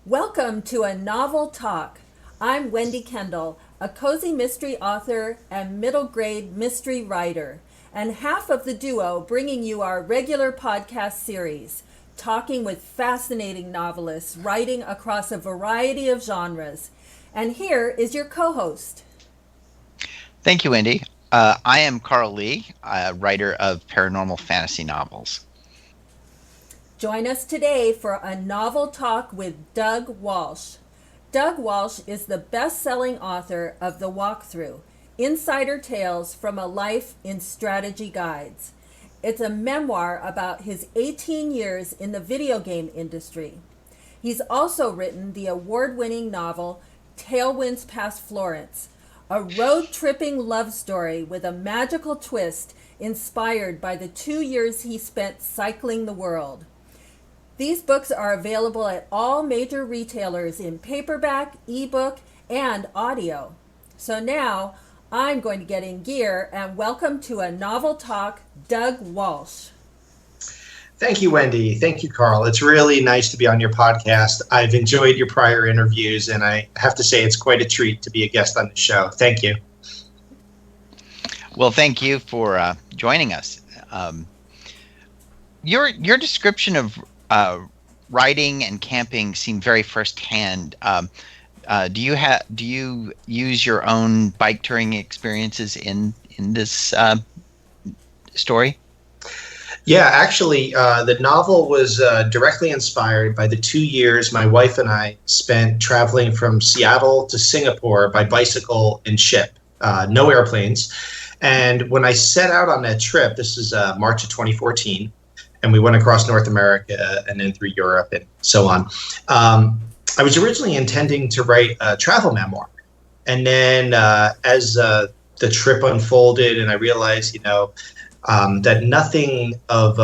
Welcome to A Novel Talk. I'm Wendy Kendall, a cozy mystery author and middle grade mystery writer, and half of the duo bringing you our regular podcast series, talking with fascinating novelists writing across a variety of genres. And here is your co host. Thank you, Wendy. I am Carl Lee, a writer of paranormal fantasy novels. Join us today for a novel talk with Doug Walsh. Doug Walsh is the best selling author of The Walkthrough Insider Tales from a Life in Strategy Guides. It's a memoir about his 18 years in the video game industry. He's also written the award winning novel Tailwinds Past Florence, a road tripping love story with a magical twist inspired by the 2 years he spent cycling the world. These books are available at all major retailers in paperback, ebook, and audio. So now I'm going to get in gear and welcome to A Novel Talk, Doug Walsh. Thank you, Wendy. Thank you, Carl. It's really nice to be on your podcast. I've enjoyed your prior interviews, and I have to say it's quite a treat to be a guest on the show. Thank you. Well, thank you for joining us. Your description of riding and camping seemed very firsthand. Do you use your own bike touring experiences in this story? Yeah, actually, the novel was directly inspired by the 2 years my wife and I spent traveling from Seattle to Singapore by bicycle and ship, no airplanes. And when I set out on that trip, this is March of 2014, and we went across North America and then through Europe and so on. I was originally intending to write a travel memoir. And then as the trip unfolded and I realized, that nothing of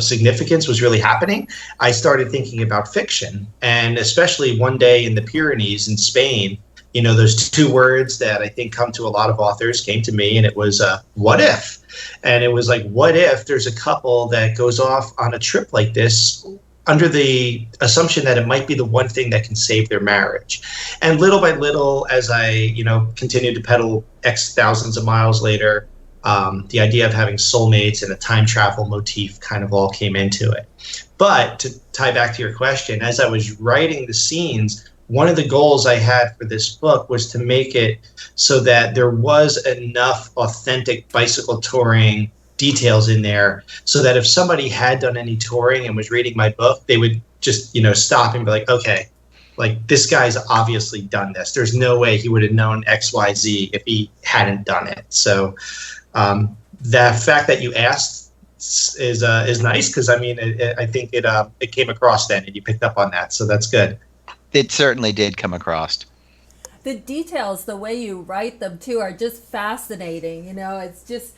significance was really happening, I started thinking about fiction. And especially one day in the Pyrenees in Spain, those two words that I think come to a lot of authors came to me, and it was what if? And it was like, what if there's a couple that goes off on a trip like this under the assumption that it might be the one thing that can save their marriage? And little by little, as I, continued to pedal X thousands of miles later, the idea of having soulmates and a time travel motif kind of all came into it. But to tie back to your question, as I was writing the scenes, one of the goals I had for this book was to make it so that there was enough authentic bicycle touring details in there so that if somebody had done any touring and was reading my book, they would just, stop and be like, okay, like this guy's obviously done this. There's no way he would have known XYZ if he hadn't done it. So the fact that you asked is nice, because I mean, I think it came across then and you picked up on that. So that's good. It certainly did come across. The details, the way you write them too, are just fascinating. It's just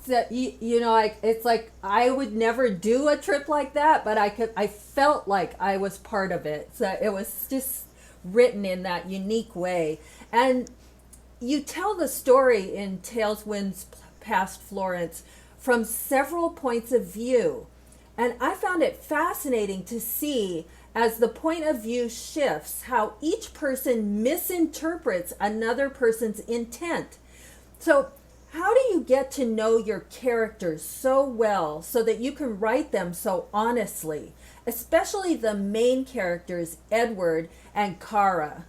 that it's like I would never do a trip like that, but I felt like I was part of it. So it was just written in that unique way. And you tell the story in Tailwinds Past Florence from several points of view. And I found it fascinating to see, as the point of view shifts, how each person misinterprets another person's intent. So how do you get to know your characters so well so that you can write them so honestly, especially the main characters, Edward and Kara?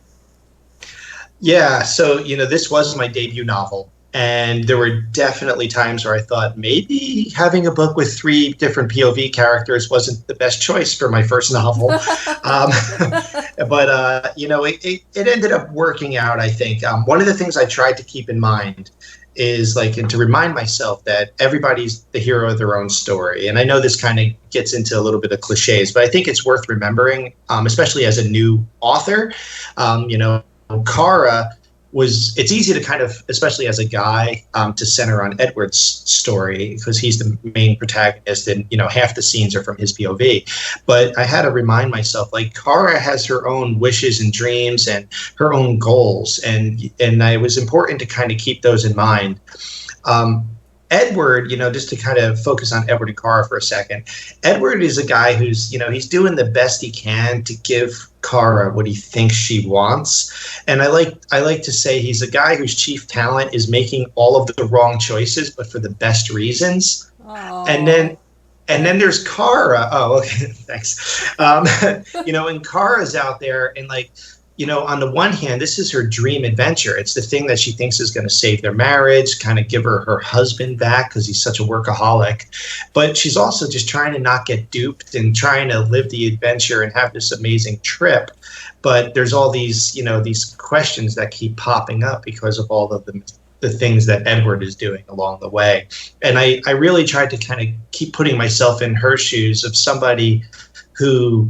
Yeah, so, this was my debut novel. And there were definitely times where I thought maybe having a book with 3 different POV characters wasn't the best choice for my first novel. But it ended up working out, I think. One of the things I tried to keep in mind is and to remind myself that everybody's the hero of their own story. And I know this kind of gets into a little bit of cliches, but I think it's worth remembering, especially as a new author. Kara it's easy to kind of, especially as a guy, to center on Edward's story because he's the main protagonist and, half the scenes are from his POV. But I had to remind myself, Kara has her own wishes and dreams and her own goals. And it was important to kind of keep those in mind. Edward, just to kind of focus on Edward and Kara for a second, Edward is a guy who's, he's doing the best he can to give Kara what he thinks she wants. And I like to say he's a guy whose chief talent is making all of the wrong choices, but for the best reasons. And Oh. then and then there's Kara. Oh, okay, thanks. And Kara's out there, and like, on the one hand, this is her dream adventure. It's the thing that she thinks is going to save their marriage, kind of give her husband back because he's such a workaholic. But she's also just trying to not get duped and trying to live the adventure and have this amazing trip. But there's all these questions that keep popping up because of all of the things that Edward is doing along the way. And I really tried to kind of keep putting myself in her shoes of somebody who,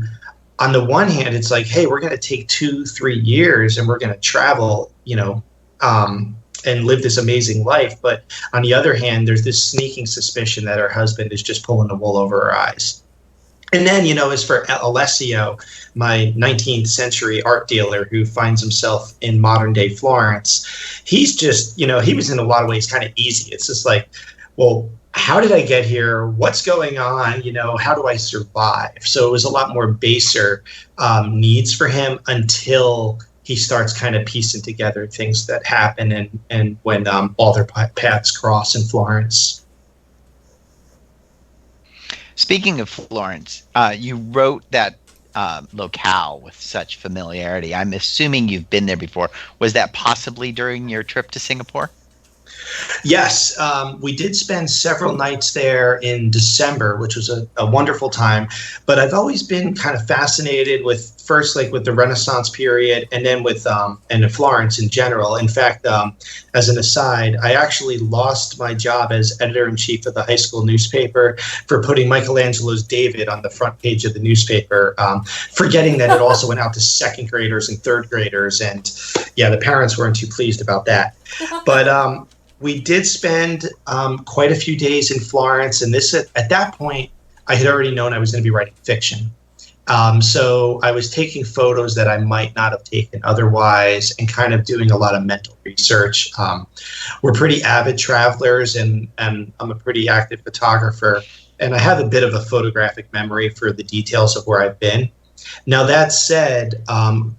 on the one hand, it's like, hey, we're going to take 2-3 years and we're going to travel, and live this amazing life. But on the other hand, there's this sneaking suspicion that her husband is just pulling the wool over her eyes. And then, as for Alessio, my 19th century art dealer who finds himself in modern day Florence, he's just, he was in a lot of ways kind of easy. It's just like, well, how did I get here? What's going on? How do I survive? So it was a lot more baser needs for him until he starts kind of piecing together things that happen and when all their paths cross in Florence. Speaking of Florence, you wrote that locale with such familiarity. I'm assuming you've been there before. Was that possibly during your trip to Singapore? Yes, we did spend several nights there in December, which was a wonderful time. But I've always been kind of fascinated with first, like with the Renaissance period, and then with and Florence in general. In fact, as an aside, I actually lost my job as editor-in-chief of the high school newspaper for putting Michelangelo's David on the front page of the newspaper, forgetting that it also went out to second graders and third graders. And yeah, the parents weren't too pleased about that. But we did spend quite a few days in Florence, and at that point, I had already known I was going to be writing fiction. So I was taking photos that I might not have taken otherwise and kind of doing a lot of mental research. We're pretty avid travelers, and I'm a pretty active photographer, and I have a bit of a photographic memory for the details of where I've been. Now, that said,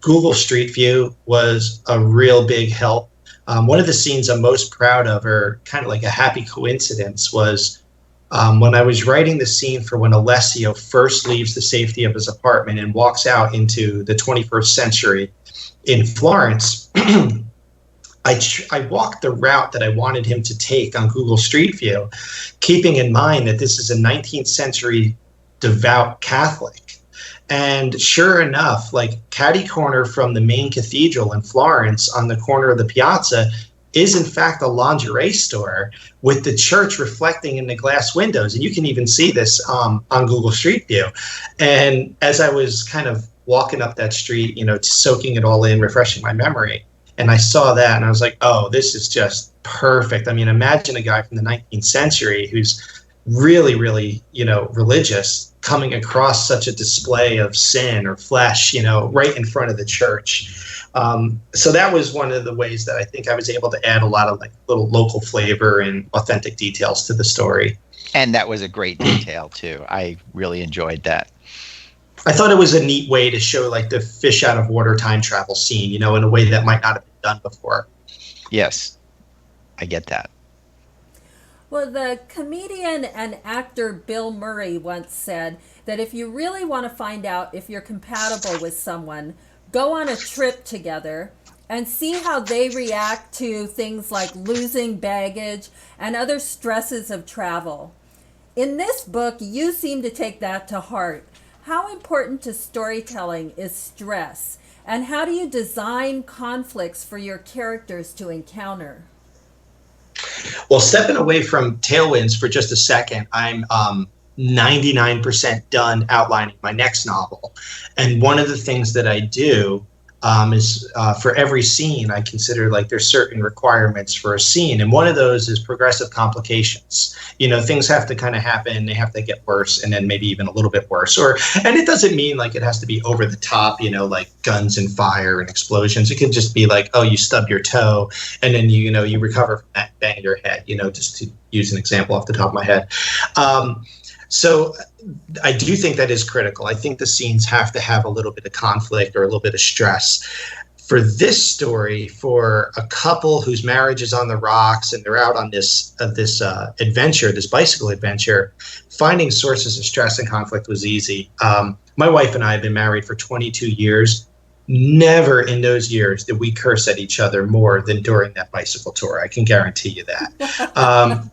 Google Street View was a real big help. One of the scenes I'm most proud of, or kind of like a happy coincidence, was when I was writing the scene for when Alessio first leaves the safety of his apartment and walks out into the 21st century in Florence. I walked the route that I wanted him to take on Google Street View, keeping in mind that this is a 19th century devout Catholic. And sure enough, like catty corner from the main cathedral in Florence on the corner of the piazza is in fact a lingerie store with the church reflecting in the glass windows. And you can even see this on Google Street View. And as I was kind of walking up that street, soaking it all in, refreshing my memory, and I saw that and I was like, oh, this is just perfect. I mean, imagine a guy from the 19th century who's really, really, religious, coming across such a display of sin or flesh, right in front of the church. So that was one of the ways that I think I was able to add a lot of like little local flavor and authentic details to the story. And that was a great detail too. I really enjoyed that. I thought it was a neat way to show like the fish out of water time travel scene, in a way that might not have been done before. Yes, I get that. Well, the comedian and actor Bill Murray once said that if you really want to find out if you're compatible with someone, go on a trip together and see how they react to things like losing baggage and other stresses of travel. In this book, you seem to take that to heart. How important to storytelling is stress, and how do you design conflicts for your characters to encounter? Well, stepping away from Tailwinds for just a second, I'm 99% done outlining my next novel. And one of the things that I do is for every scene, I consider like there's certain requirements for a scene. And one of those is progressive complications. Things have to kind of happen. They have to get worse and then maybe even a little bit worse. And it doesn't mean like it has to be over the top, like guns and fire and explosions. It could just be like, oh, you stubbed your toe and then, you recover from that, bang your head, just to use an example off the top of my head. So I do think that is critical. I think the scenes have to have a little bit of conflict or a little bit of stress. For this story, for a couple whose marriage is on the rocks and they're out on this adventure, this bicycle adventure, finding sources of stress and conflict was easy. My wife and I have been married for 22 years. Never in those years did we curse at each other more than during that bicycle tour. I can guarantee you that.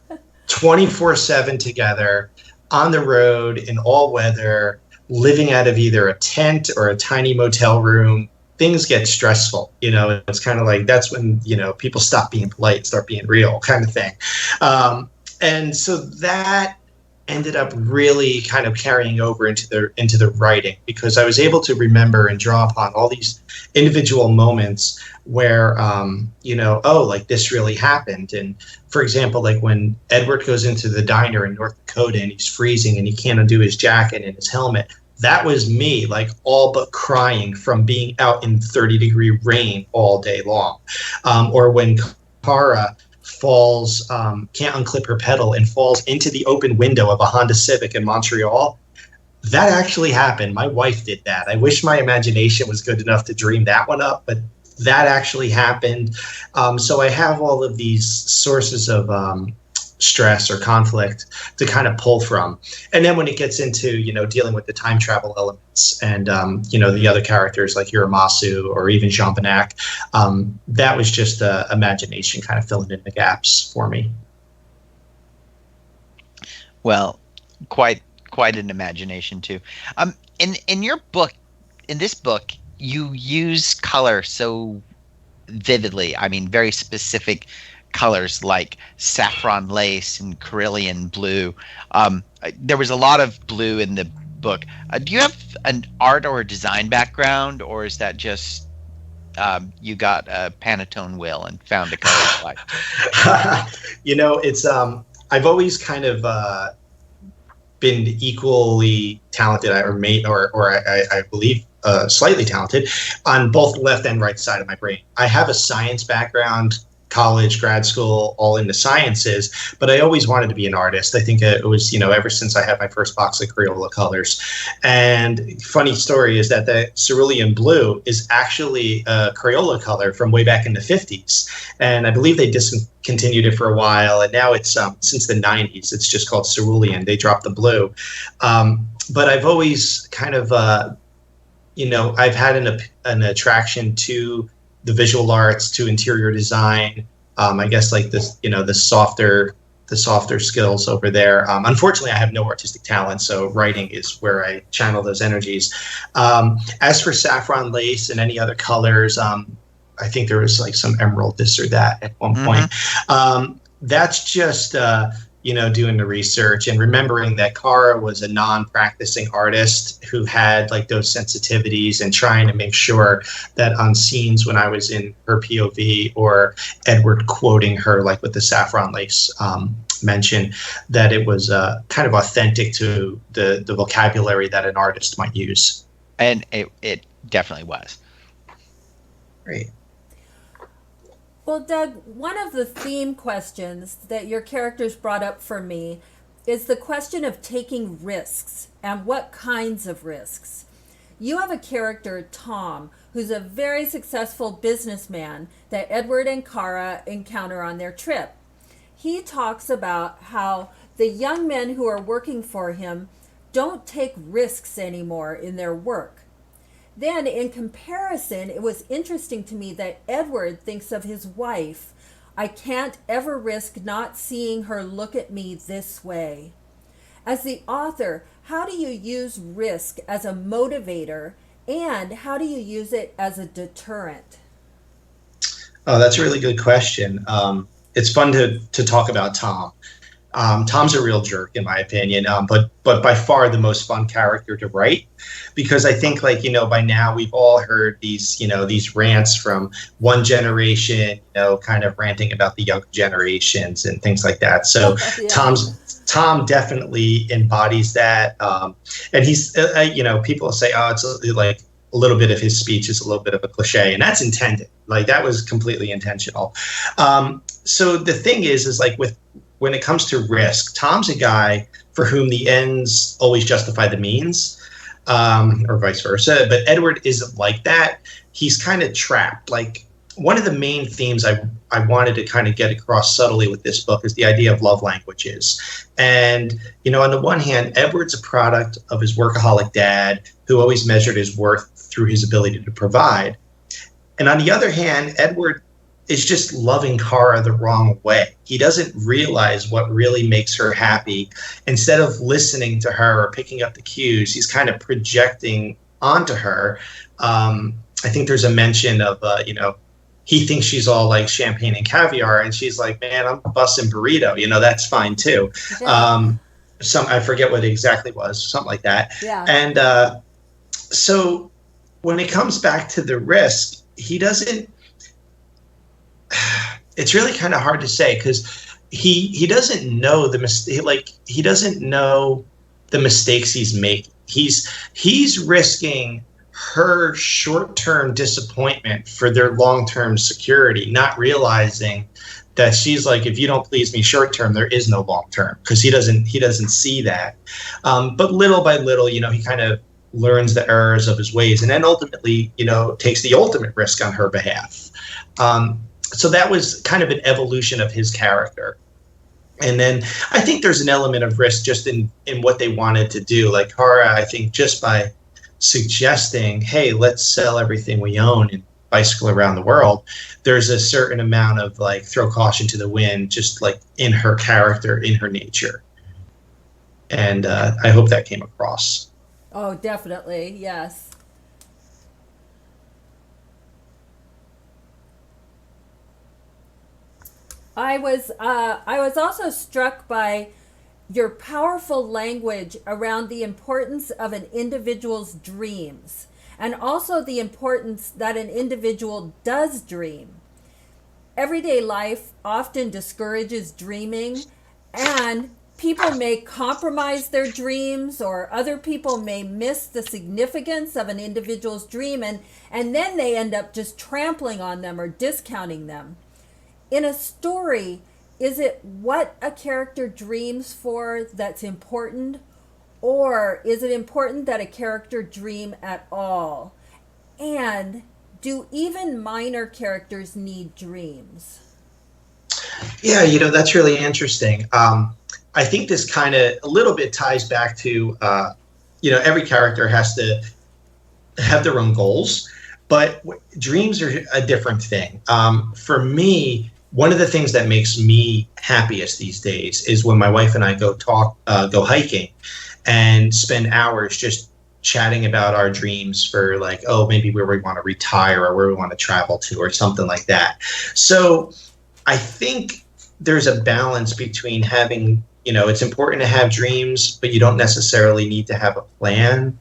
24/7 together on the road in all weather, living out of either a tent or a tiny motel room. Things get stressful. It's kind of like that's when, people stop being polite, start being real kind of thing. And so that ended up really kind of carrying over into the writing, because I was able to remember and draw upon all these individual moments where, like this really happened. And for example, like when Edward goes into the diner in North Dakota and he's freezing and he can't undo his jacket and his helmet, that was me, like all but crying from being out in 30-degree rain all day long. Or when Kara falls, can't unclip her pedal and falls into the open window of a Honda Civic in Montreal. That actually happened. My wife did that. I wish my imagination was good enough to dream that one up, but that actually happened. So I have all of these sources of stress or conflict to kind of pull from. And then when it gets into, dealing with the time travel elements and, the other characters like Hiramasu or even Jean Benak, that was just imagination kind of filling in the gaps for me. Well, quite an imagination too. In your book, in this book, you use color so vividly. I mean, very specific colors like saffron lace and cerulean blue. There was a lot of blue in the book. Do you have an art or a design background, or is that just you got a Pantone wheel and found a color you liked? It's I've always kind of been equally talented, I believe slightly talented on both left and right side of my brain. I have a science background, college, grad school, all in the sciences, but I always wanted to be an artist. I think it was, ever since I had my first box of Crayola colors. And funny story is that the cerulean blue is actually a Crayola color from way back in the 50s. And I believe they discontinued it for a while. And now it's, since the 90s, it's just called cerulean. They dropped the blue. But I've always kind of, I've had an attraction to the visual arts, to interior design. I guess like this, the softer skills over there. Unfortunately, I have no artistic talent, so writing is where I channel those energies. As for saffron lace and any other colors, I think there was like some emerald this or that at one point. That's just doing the research and remembering that Kara was a non-practicing artist who had like those sensitivities, and trying to make sure that on scenes when I was in her POV or Edward quoting her, like with the saffron lace mention, that it was kind of authentic to the vocabulary that an artist might use. And it definitely was. Great. Well, Doug, one of the theme questions that your characters brought up for me is the question of taking risks and what kinds of risks. You have a character, Tom, who's a very successful businessman that Edward and Kara encounter on their trip. He talks about how the young men who are working for him don't take risks anymore in their work. Then, in comparison, it was interesting to me that Edward thinks of his wife, I can't ever risk not seeing her look at me this way. As the author, how do you use risk as a motivator, and how do you use it as a deterrent? Oh, that's a really good question. It's fun to talk about Tom. Tom's a real jerk, in my opinion, but by far the most fun character to write, because I think, like, by now we've all heard these rants from one generation, kind of ranting about the younger generations and things like that. So yeah. Tom definitely embodies that. And he's, people say, oh, it's like a little bit of his speech is a little bit of a cliche, and that's intended. Like, that was completely intentional. So the thing is like with when it comes to risk, Tom's a guy for whom the ends always justify the means, or vice versa. But Edward isn't like that. He's kind of trapped. Like, one of the main themes I wanted to kind of get across subtly with this book is the idea of love languages. And, on the one hand, Edward's a product of his workaholic dad who always measured his worth through his ability to provide. And on the other hand, Edward is just loving Kara the wrong way. He doesn't realize what really makes her happy. Instead of listening to her or picking up the cues, he's kind of projecting onto her. I think there's a mention of, he thinks she's all like champagne and caviar, and she's like, man, I'm a bussin' burrito. That's fine too. Yeah. I forget what it exactly was, something like that. Yeah. And so when it comes back to the risk, he doesn't. It's really kind of hard to say because he doesn't know the mistake. Like, he doesn't know the mistakes he's making. He's risking her short-term disappointment for their long-term security, not realizing that she's like, if you don't please me short-term, there is no long-term, because he doesn't see that. But little by little, he kind of learns the errors of his ways, and then ultimately, takes the ultimate risk on her behalf. So that was kind of an evolution of his character. And then I think there's an element of risk just in what they wanted to do. Like Kara, I think just by suggesting, hey, let's sell everything we own and bicycle around the world, there's a certain amount of like throw caution to the wind, just like in her character, in her nature. And I hope that came across. Oh, definitely. Yes. I was also struck by your powerful language around the importance of an individual's dreams, and also the importance that an individual does dream. Everyday life often discourages dreaming, and people may compromise their dreams, or other people may miss the significance of an individual's dream, and then they end up just trampling on them or discounting them. In a story, is it what a character dreams for that's important, or is it important that a character dream at all? And do even minor characters need dreams? Yeah, that's really interesting. I think this kind of a little bit ties back to, every character has to have their own goals, but dreams are a different thing. For me, one of the things that makes me happiest these days is when my wife and I go hiking and spend hours just chatting about our dreams for like, oh, maybe where we want to retire or where we want to travel to or something like that. So I think there's a balance between having, it's important to have dreams, but you don't necessarily need to have a plan.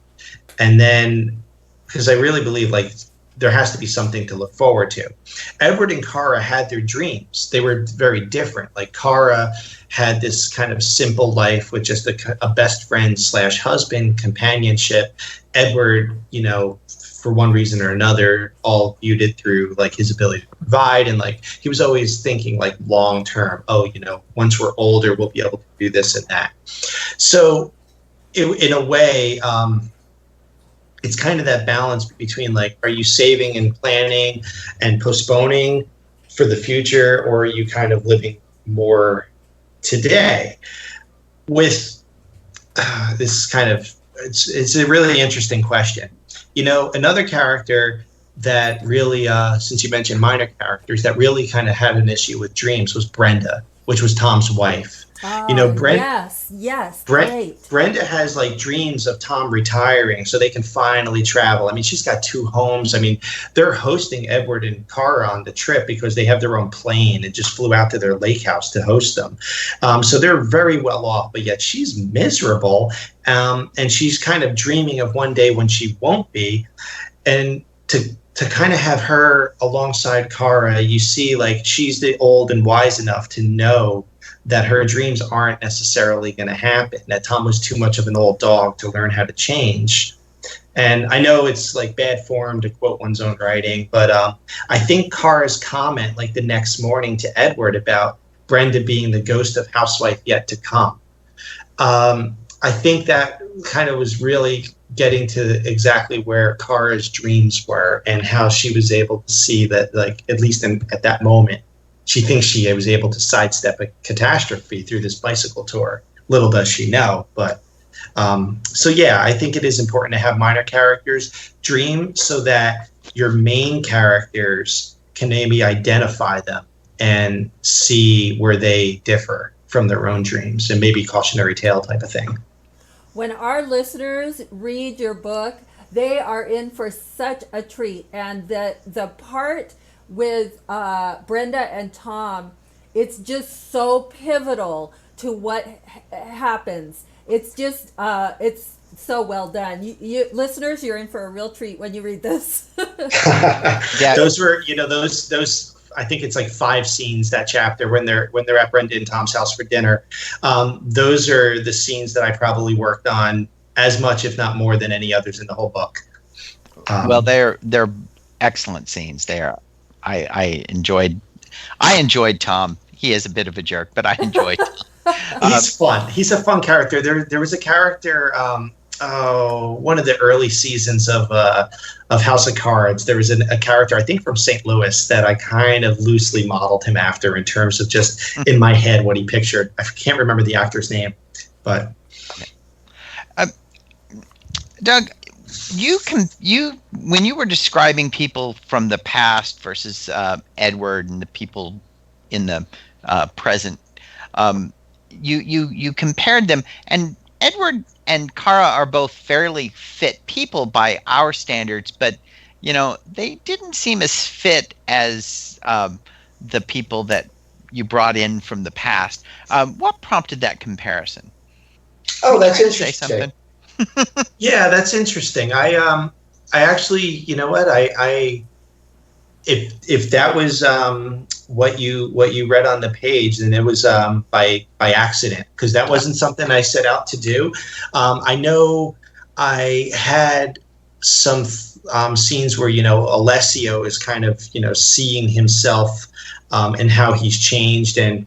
And then, because I really believe like there has to be something to look forward to. Edward and Kara had their dreams. They were very different. Like Kara had this kind of simple life with just a best friend / husband companionship. Edward, for one reason or another, all viewed it through like his ability to provide. And like, he was always thinking like long term, oh, once we're older, we'll be able to do this and that. So in a way, it's kind of that balance between like, are you saving and planning and postponing for the future, or are you kind of living more today? With this kind of, it's a really interesting question. Another character that really, since you mentioned minor characters, that really kind of had an issue with dreams was Brenda, which was Tom's wife. Yes, great. Brenda has like dreams of Tom retiring so they can finally travel. I mean, she's got 2 homes. I mean, they're hosting Edward and Kara on the trip because they have their own plane and just flew out to their lake house to host them. So they're very well off, but yet she's miserable. And she's kind of dreaming of one day when she won't be. And to kind of have her alongside Kara, you see like she's the old and wise enough to know that her dreams aren't necessarily going to happen, that Tom was too much of an old dog to learn how to change. And I know it's like bad form to quote one's own writing, but I think Kara's comment like the next morning to Edward about Brenda being the ghost of housewife yet to come. I think that kind of was really getting to exactly where Kara's dreams were and how she was able to see that, like, at least at that moment, she thinks she was able to sidestep a catastrophe through this bicycle tour. Little does she know, but so yeah, I think it is important to have minor characters dream so that your main characters can maybe identify them and see where they differ from their own dreams, and maybe cautionary tale type of thing. When our listeners read your book, they are in for such a treat. And the part with Brenda and Tom, it's just so pivotal to what happens. It's just it's so well done. You listeners, you're in for a real treat when you read this. Yeah. Those were, those. I think it's like 5 scenes, that chapter, when they're at Brenda and Tom's house for dinner. Those are the scenes that I probably worked on as much, if not more, than any others in the whole book. Well, they're excellent scenes. I enjoyed Tom. He is a bit of a jerk, but I enjoyed Tom. He's fun. He's a fun character. There was a character, one of the early seasons of House of Cards. There was a character, I think from St. Louis, that I kind of loosely modeled him after in terms of just in my head what he pictured. I can't remember the actor's name, but Doug, when you were describing people from the past versus Edward and the people in the present, you compared them, and Edward and Kara are both fairly fit people by our standards, but they didn't seem as fit as the people that you brought in from the past. What prompted that comparison? Oh, that's Say interesting. something. Yeah, that's interesting. I actually, you know what, if that was what you read on the page, then it was by accident, because that wasn't something I set out to do. I know I had some scenes where Alessio is kind of seeing himself and how he's changed, and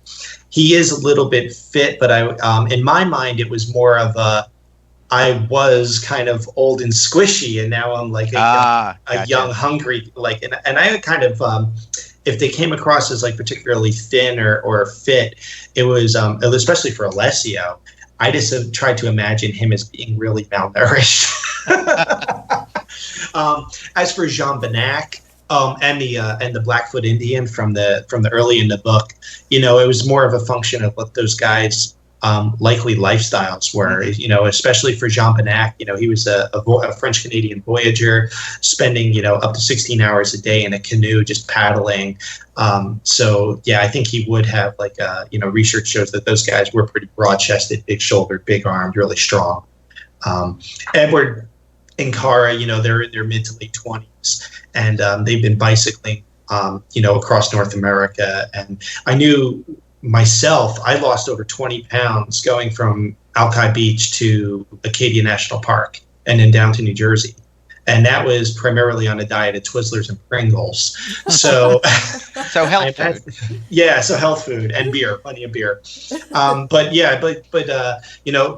he is a little bit fit, but I in my mind it was more of I was kind of old and squishy, and now I'm like a young, hungry, like, and I kind of, if they came across as like particularly thin or fit, it was, especially for Alessio, I just tried to imagine him as being really malnourished. As for Jean Benac, and the Blackfoot Indian from the early in the book, it was more of a function of what those guys' likely lifestyles were, especially for Jean Benac. He was a French Canadian voyager, spending up to 16 hours a day in a canoe just paddling. So yeah, I think he would have research shows that those guys were pretty broad-chested, big-shouldered, big-armed, really strong. Edward and Kara, they're in their mid to late 20s, and they've been bicycling, across North America. And I knew myself, I lost over 20 pounds going from Alki Beach to Acadia National Park and then down to New Jersey. And that was primarily on a diet of Twizzlers and Pringles. So, so health food. Yeah, so health food and beer, plenty of beer. But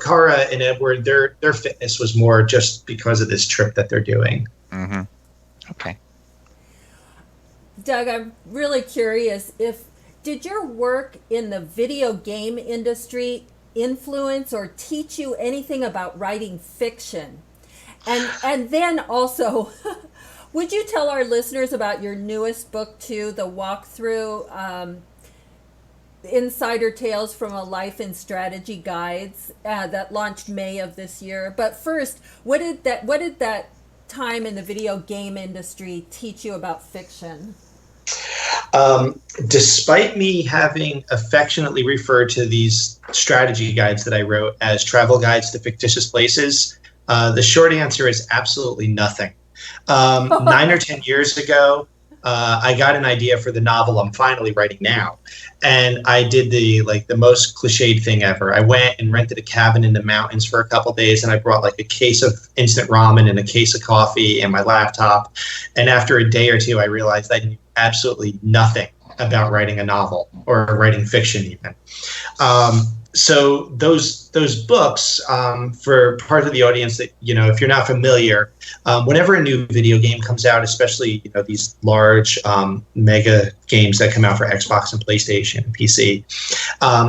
Kara and Edward, their fitness was more just because of this trip that they're doing. Mm-hmm. Okay. Doug, I'm really curious, did your work in the video game industry influence or teach you anything about writing fiction? And then also, would you tell our listeners about your newest book too, the walkthrough, Insider Tales from a Life and Strategy Guides, that launched May of this year? But first, what did that time in the video game industry teach you about fiction? Despite me having affectionately referred to these strategy guides that I wrote as travel guides to fictitious places, the short answer is absolutely nothing. 9 or 10 years ago, I got an idea for the novel I'm finally writing now, and I did the most cliched thing ever. I went and rented a cabin in the mountains for a couple days, and I brought a case of instant ramen and a case of coffee and my laptop. And after a day or two, I realized I knew absolutely nothing about writing a novel or writing fiction even. So those books, for part of the audience that, if you're not familiar, whenever a new video game comes out, especially these large mega games that come out for Xbox and PlayStation and PC,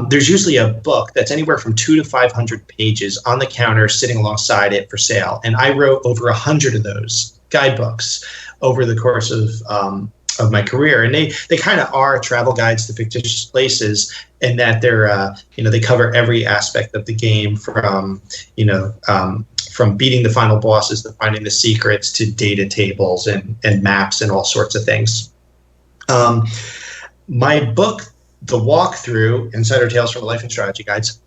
there's usually a book that's anywhere from 200 to 500 pages on the counter sitting alongside it for sale. And I wrote over 100 of those guidebooks over the course of my career, and they kind of are travel guides to fictitious places, in that they're they cover every aspect of the game, from beating the final bosses to finding the secrets to data tables and maps and all sorts of things. My book, The Walkthrough: Insider Tales from a Life and Strategy Guides,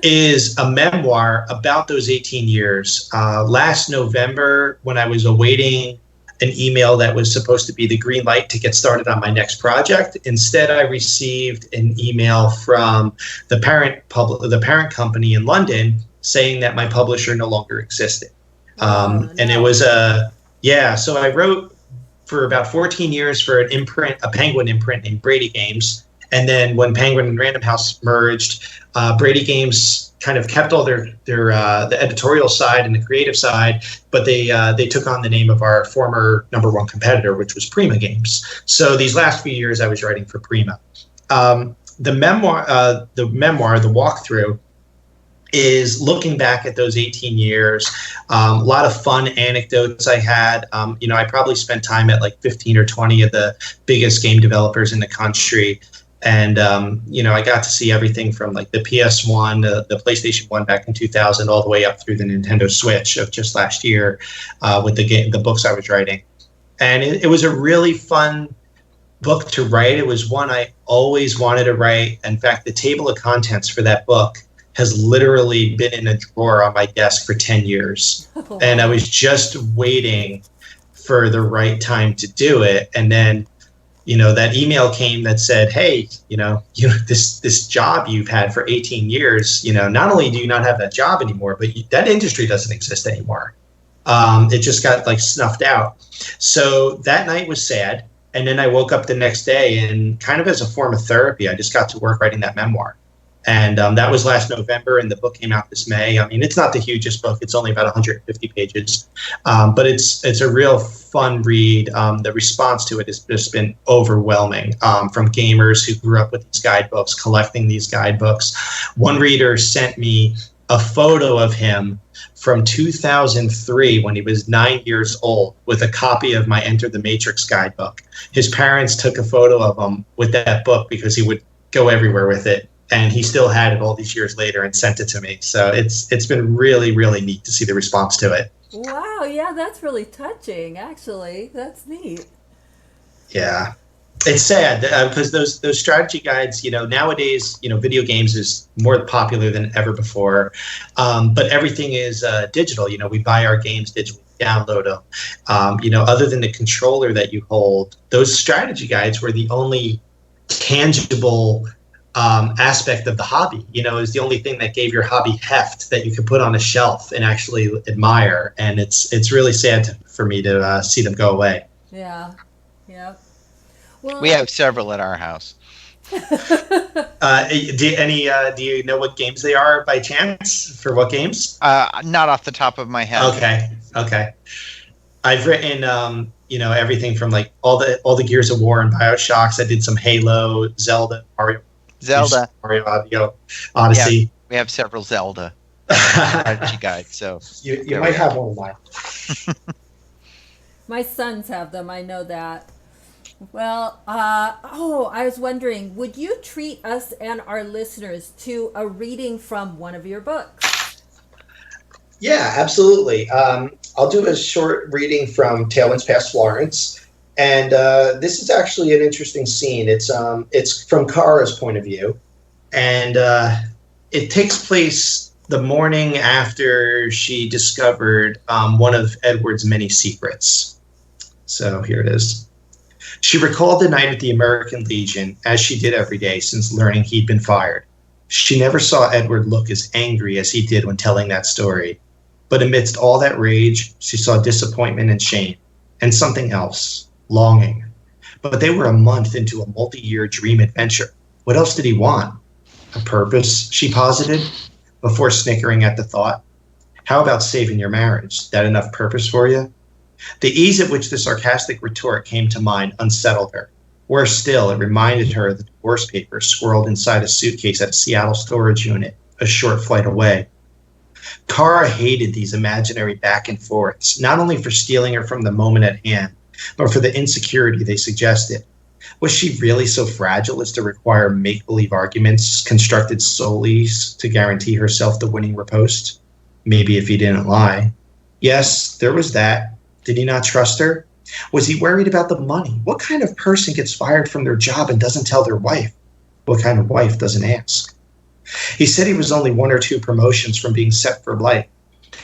is a memoir about those 18 years. Last November, when I was awaiting an email that was supposed to be the green light to get started on my next project, instead I received an email from the parent company in London saying that my publisher no longer existed. And it was so I wrote for about 14 years for a Penguin imprint named Brady Games. And then when Penguin and Random House merged, Brady Games kind of kept all their the editorial side and the creative side, but they took on the name of our former #1 competitor, which was Prima Games. So these last few years I was writing for Prima. The memoir, The Walkthrough, is looking back at those 18 years. A lot of fun anecdotes I had. I probably spent time at like 15 or 20 of the biggest game developers in the country. And, I got to see everything from like the PS1, the PlayStation 1 back in 2000, all the way up through the Nintendo Switch of just last year with the books I was writing. And it was a really fun book to write. It was one I always wanted to write. In fact, the table of contents for that book has literally been in a drawer on my desk for 10 years. Oh. And I was just waiting for the right time to do it. And then that email came that said, hey, this job you've had for 18 years, not only do you not have that job anymore, but that industry doesn't exist anymore. It just got like snuffed out. So that night was sad. And then I woke up the next day, and kind of as a form of therapy, I just got to work writing that memoir. And that was last November, and the book came out this May. I mean, it's not the hugest book. It's only about 150 pages. But it's a real fun read. The response to it has just been overwhelming from gamers who grew up with these guidebooks, collecting these guidebooks. One reader sent me a photo of him from 2003 when he was 9 years old with a copy of my Enter the Matrix guidebook. His parents took a photo of him with that book because he would go everywhere with it. And he still had it all these years later and sent it to me. So it's been really, really neat to see the response to it. Wow, yeah, that's really touching, actually. That's neat. Yeah. It's sad because those strategy guides, nowadays, video games is more popular than ever before. But everything is digital. We buy our games digitally, download them. Other than the controller that you hold, those strategy guides were the only tangible aspect of the hobby. Is the only thing that gave your hobby heft that you could put on a shelf and actually admire. And it's really sad for me to see them go away. Yeah. Well, we have several at our house. Do you know what games they are by chance? For what games? Not off the top of my head. Okay. I've written everything from like all the Gears of War and BioShocks. I did some Halo, Zelda, Mario Odyssey. Yeah, we have several Zelda strategy guides. So you might have one of mine. My sons have them. I know that. Well, I was wondering, would you treat us and our listeners to a reading from one of your books? Yeah, absolutely. I'll do a short reading from Tailwinds Past Florence. And this is actually an interesting scene. It's from Kara's point of view. And it takes place the morning after she discovered one of Edward's many secrets. So here it is. She recalled the night at the American Legion, as she did every day since learning he'd been fired. She never saw Edward look as angry as he did when telling that story. But amidst all that rage, she saw disappointment and shame, and something else, longing. But they were a month into a multi-year dream adventure. What else did he want? A purpose, she posited, before snickering at the thought. How about saving your marriage? That enough purpose for you? The ease at which the sarcastic retort came to mind unsettled her. Worse still, it reminded her of the divorce papers squirreled inside a suitcase at a Seattle storage unit, a short flight away. Kara hated these imaginary back and forths, not only for stealing her from the moment at hand, but for the insecurity they suggested. Was she really so fragile as to require make-believe arguments constructed solely to guarantee herself the winning riposte? Maybe if he didn't lie. Yes, there was that. Did he not trust her? Was he worried about the money? What kind of person gets fired from their job and doesn't tell their wife? What kind of wife doesn't ask? He said he was only 1 or 2 promotions from being set for life.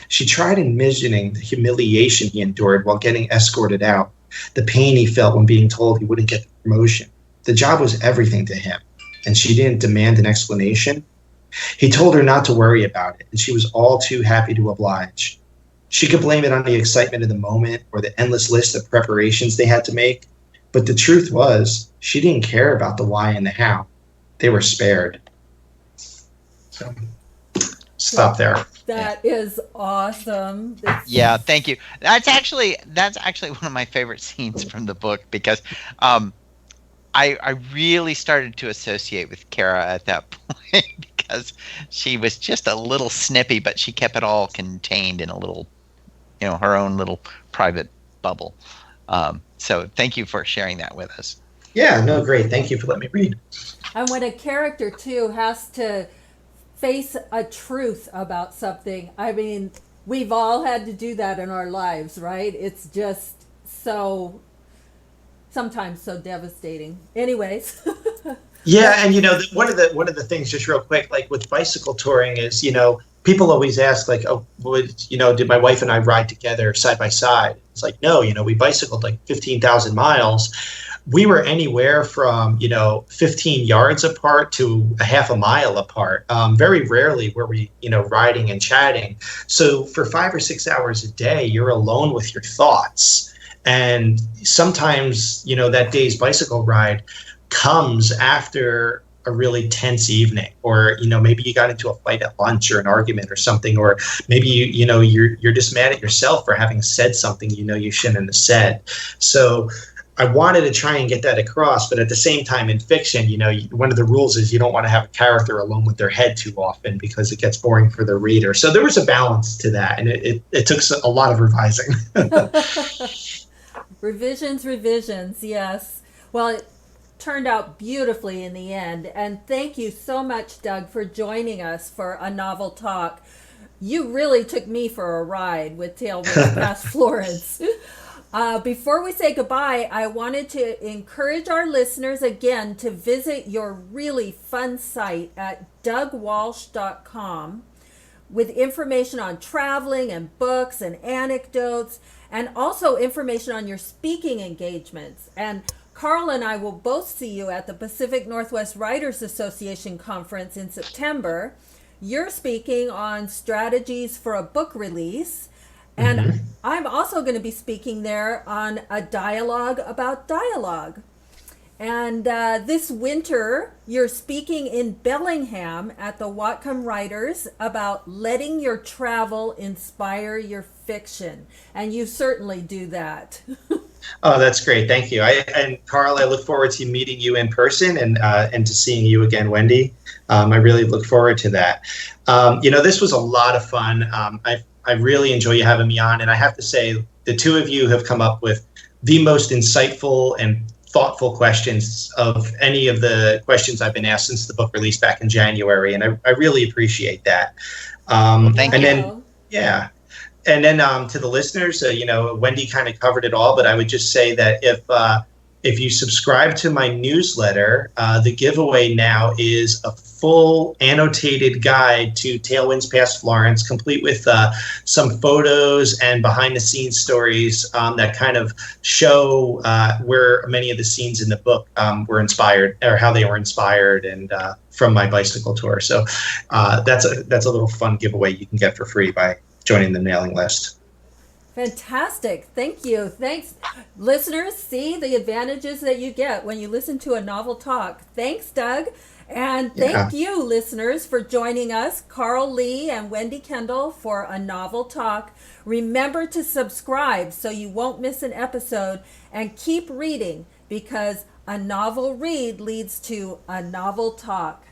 She tried envisioning the humiliation he endured while getting escorted out, the pain he felt when being told he wouldn't get the promotion. The job was everything to him, and she didn't demand an explanation. He told her not to worry about it, and she was all too happy to oblige. She could blame it on the excitement of the moment or the endless list of preparations they had to make, but the truth was, she didn't care about the why and the how. They were spared. So, stop there. That is awesome. Yeah, thank you. That's actually one of my favorite scenes from the book, because I really started to associate with Kara at that point because she was just a little snippy, but she kept it all contained in a little, her own little private bubble. So thank you for sharing that with us. Yeah, no, great. Thank you for letting me read. And when a character too has to face a truth about something, I mean, we've all had to do that in our lives, right? It's just sometimes so devastating. Anyways. Yeah, and one of the things, just real quick, like with bicycle touring is, people always ask, like, oh, did my wife and I ride together side by side? It's like, no, we bicycled like 15,000 miles. We were anywhere from 15 yards apart to a half a mile apart. Very rarely were we riding and chatting. So for 5 or 6 hours a day, you're alone with your thoughts. And sometimes that day's bicycle ride comes after a really tense evening, or maybe you got into a fight at lunch or an argument or something, or maybe you're just mad at yourself for having said something you shouldn't have said. So I wanted to try and get that across, but at the same time, in fiction, one of the rules is you don't want to have a character alone with their head too often because it gets boring for the reader. So there was a balance to that, and it took a lot of revising. Revisions, yes. Well, it turned out beautifully in the end, and thank you so much, Doug, for joining us for a novel talk. You really took me for a ride with Tailwinds Past Florence. Before we say goodbye, I wanted to encourage our listeners again to visit your really fun site at dougwalsh.com with information on traveling and books and anecdotes, and also information on your speaking engagements. And Carl and I will both see you at the Pacific Northwest Writers Association conference in September. You're speaking on strategies for a book release. And I'm also going to be speaking there on a dialogue about dialogue. And this winter, you're speaking in Bellingham at the Whatcom Writers about letting your travel inspire your fiction. And you certainly do that. Oh, that's great. Thank you. And Carl, I look forward to meeting you in person and to seeing you again, Wendy. I really look forward to that. This was a lot of fun. I really enjoy you having me on. And I have to say, the two of you have come up with the most insightful and thoughtful questions of any of the questions I've been asked since the book released back in January. And I really appreciate that. Thank you. Then, yeah. And then to the listeners, Wendy kind of covered it all, but I would just say that if you subscribe to my newsletter, the giveaway now is a full annotated guide to Tailwinds Past Florence, complete with some photos and behind-the-scenes stories that kind of show where many of the scenes in the book were inspired, or how they were inspired, and from my bicycle tour. So that's a little fun giveaway you can get for free by joining the mailing list. Fantastic. Thank you. Thanks. Listeners, see the advantages that you get when you listen to a novel talk. Thanks, Doug. And Yeah. thank you, listeners, for joining us, Carl Lee and Wendy Kendall, for a novel talk. Remember to subscribe so you won't miss an episode, and keep reading, because a novel read leads to a novel talk.